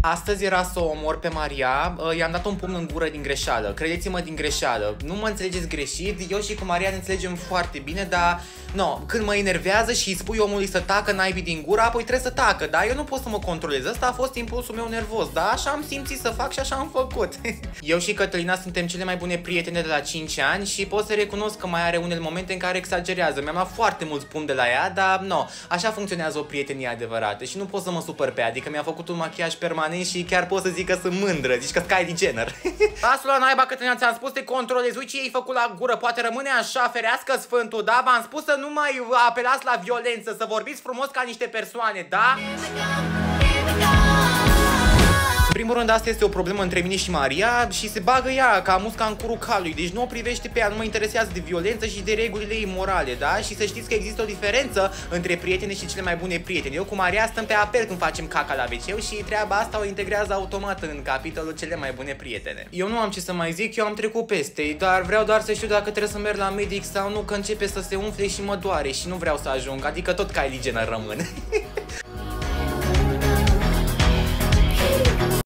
Astăzi era să o omor pe Maria, i-am dat un pumn în gură din greșeală. Credeți-mă, din greșeală. Nu mă înțelegeți greșit, eu și cu Maria ne înțelegem foarte bine, dar no, când mă enervează și îi spui omului să tacă naibii din gură, apoi trebuie să tacă, da? Eu nu pot să mă controlez, ăsta a fost impulsul meu nervos, da? Așa am simțit să fac și așa am făcut. Eu și Cătălina suntem cele mai bune prietene de la 5 ani și pot să recunosc că mai are unele momente în care exagerează. Mi-am luat foarte mulți pumni de la ea, dar no, așa funcționează o prietenie adevărată și nu pot să mă supăr pe ea, adică mi-a făcut un machiaj permanent și chiar pot să zic că sunt mândră, zici că Kylie Jenner. Lasă-l la naiba, Cătălina, ți-am spus să te controlezi, uite ce ai făcut la gură, poate rămâne așa, ferească Sfântul, da? V-am spus să nu mai apelați la violență, să vorbiți frumos ca niște persoane, da? În primul rând, asta este o problemă între mine și Maria și se bagă ea ca musca în curul calului, deci nu o privește pe ea, nu mă interesează de violență și de regulile ei morale, da? Și să știți că există o diferență între prietene și cele mai bune prieteni. Eu cu Maria stăm pe apel când facem caca la wc și treaba asta o integrează automat în capitolul cele mai bune prietene. Eu nu am ce să mai zic, eu am trecut peste, dar vreau doar să știu dacă trebuie să merg la medic sau nu, că începe să se umfle și mă doare și nu vreau să ajung, adică tot Kylie Jenner rămân.